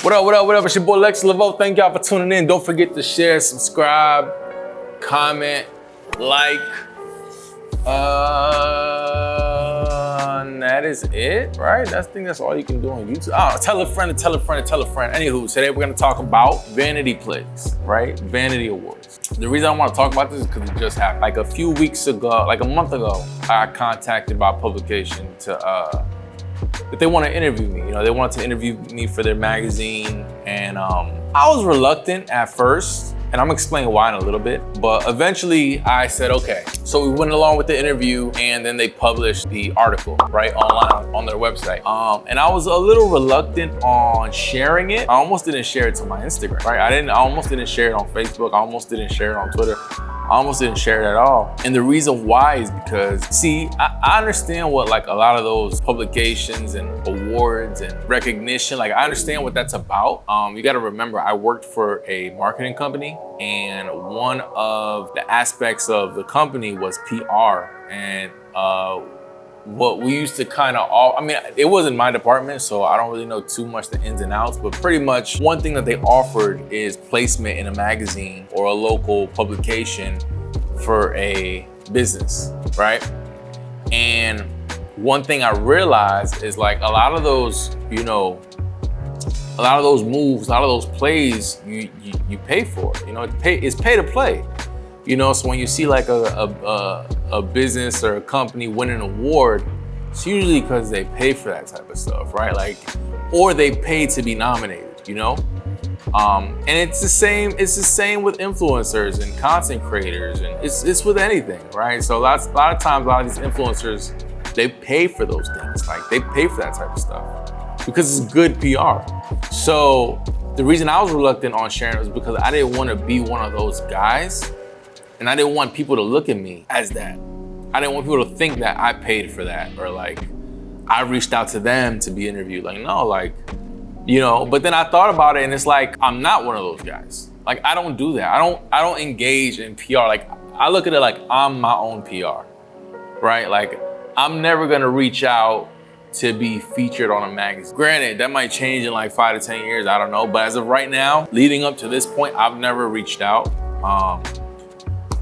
What up, what up, what up? It's your boy Alexis Lavoe. Thank y'all for tuning in. Don't forget to share, subscribe, comment, like. And that is it, right? I think that's all you can do on YouTube. Oh, tell a friend to tell a friend to tell a friend. Anywho, today we're gonna talk about vanity plays, right? Vanity awards. The reason I wanna talk about this is because it just happened. Like a few weeks ago, like a month ago, I got contacted by a publication that they want to interview me. You know, they wanted to interview me for their magazine, and I was reluctant at first, and I'm explaining why in a little bit, but eventually I said, okay. So we went along with the interview, and then they published the article, right, online on their website. And I was a little reluctant on sharing it. I almost didn't share it to my Instagram, right? I almost didn't share it on Facebook. I almost didn't share it on Twitter. I almost didn't share it at all. And the reason why is because, see, I understand what like a lot of those publications and awards and recognition, like I understand what that's about. You gotta remember, I worked for a marketing company, and one of the aspects of the company was PR. And what we used to kind of it wasn't my department, so I don't really know too much the ins and outs, but pretty much one thing that they offered is placement in a magazine or a local publication for a business, right? And one thing I realized is like a lot of those, you know, a lot of those moves, a lot of those plays, you pay for it. You know, it's pay to play. You know, so when you see like a business or a company win an award, it's usually because they pay for that type of stuff, right? Like, or they pay to be nominated, you know? And it's the same with influencers and content creators, and it's with anything, right? So a lot of times, a lot of these influencers, they pay for those things. Like they pay for that type of stuff because it's good PR. So the reason I was reluctant on sharing it was because I didn't want to be one of those guys. And I didn't want people to look at me as that. I didn't want people to think that I paid for that, or like I reached out to them to be interviewed. Like, no, like, you know, but then I thought about it, and it's like, I'm not one of those guys. Like, I don't do that. I don't engage in PR. Like, I look at it like I'm my own PR, right? Like, I'm never gonna reach out to be featured on a magazine. Granted, that might change in like 5 to 10 years, I don't know. But as of right now, leading up to this point, I've never reached out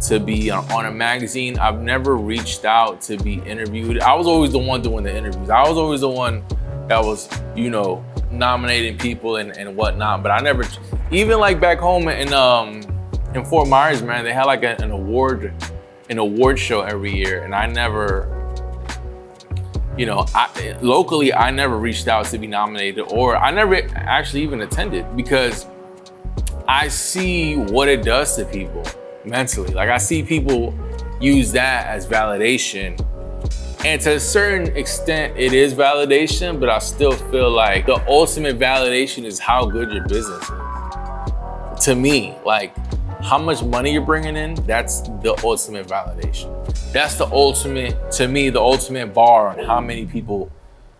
to be on a magazine. I've never reached out to be interviewed. I was always the one doing the interviews. I was always the one that was, you know, nominating people and whatnot. But I never, even like back home in Fort Myers, man, they had like an award show every year, and I never, you know, locally, I never reached out to be nominated, or I never actually even attended, because I see what it does to people mentally. Like I see people use that as validation, and to a certain extent it is validation, but I still feel like the ultimate validation is how good your business is. To me, like how much money you're bringing in, that's the ultimate validation. That's the ultimate, to me, the ultimate bar on how many people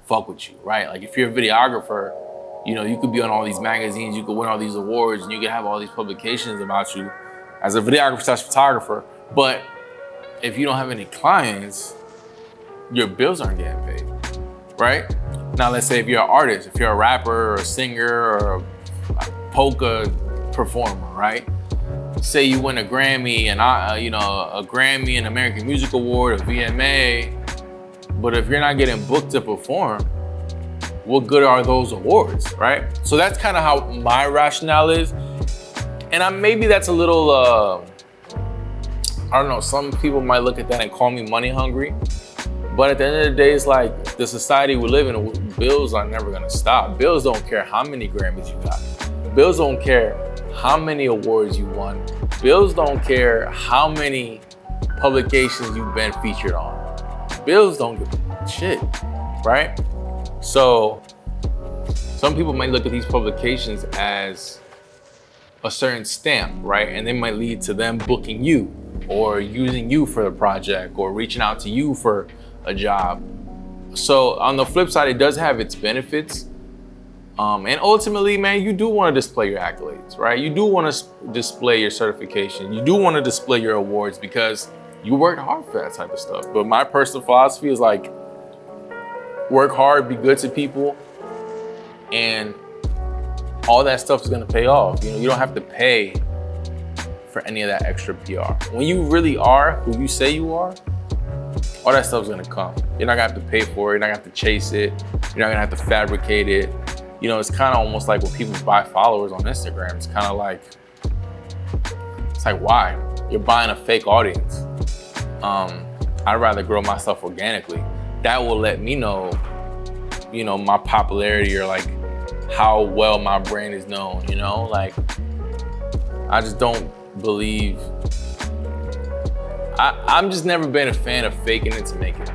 fuck with you, right? Like if you're a videographer, you know, you could be on all these magazines, you could win all these awards, and you could have all these publications about you as a videographer / photographer, but if you don't have any clients, your bills aren't getting paid, right? Now, let's say if you're an artist, if you're a rapper or a singer or a polka performer, right? Say you win a Grammy and a Grammy, an American Music Award, a VMA, but if you're not getting booked to perform, what good are those awards, right? So that's kind of how my rationale is. And maybe that's a little, I don't know, some people might look at that and call me money hungry. But at the end of the day, it's like the society we live in, bills are never gonna stop. Bills don't care how many Grammys you got. Bills don't care how many awards you won. Bills don't care how many publications you've been featured on. Bills don't give a shit, right? So some people might look at these publications as a certain stamp, right? And they might lead to them booking you or using you for the project or reaching out to you for a job. So on the flip side, it does have its benefits. And ultimately, man, you do want to display your accolades, right? You do want to display your certification. You do want to display your awards because you worked hard for that type of stuff. But my personal philosophy is like, work hard, be good to people, and all that stuff is gonna pay off. You know, you don't have to pay for any of that extra PR. When you really are who you say you are, all that stuff's gonna come. You're not gonna have to pay for it, you're not gonna have to chase it, you're not gonna have to fabricate it. You know, it's kind of almost like when people buy followers on Instagram, it's kind of like, it's like, why? You're buying a fake audience. I'd rather grow myself organically. That will let me know, you know, my popularity or like how well my brand is known, you know? Like, I just don't believe, I'm just never been a fan of faking it to make it.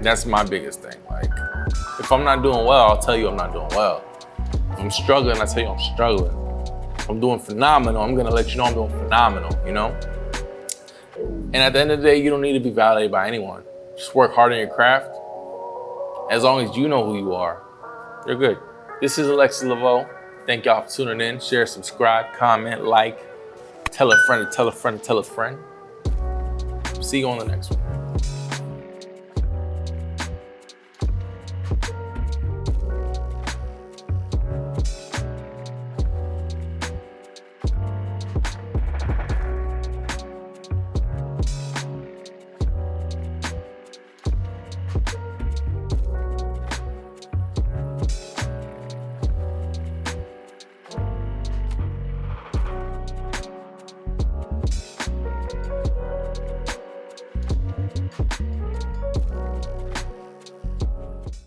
That's my biggest thing. Like, if I'm not doing well, I'll tell you I'm not doing well. If I'm struggling, I'll tell you I'm struggling. If I'm doing phenomenal, I'm gonna let you know I'm doing phenomenal, you know? And at the end of the day, you don't need to be validated by anyone. Just work hard on your craft. As long as you know who you are, you're good. This is Alexis Lavoe. Thank y'all for tuning in. Share, subscribe, comment, like, tell a friend to tell a friend to tell a friend. See you on the next one.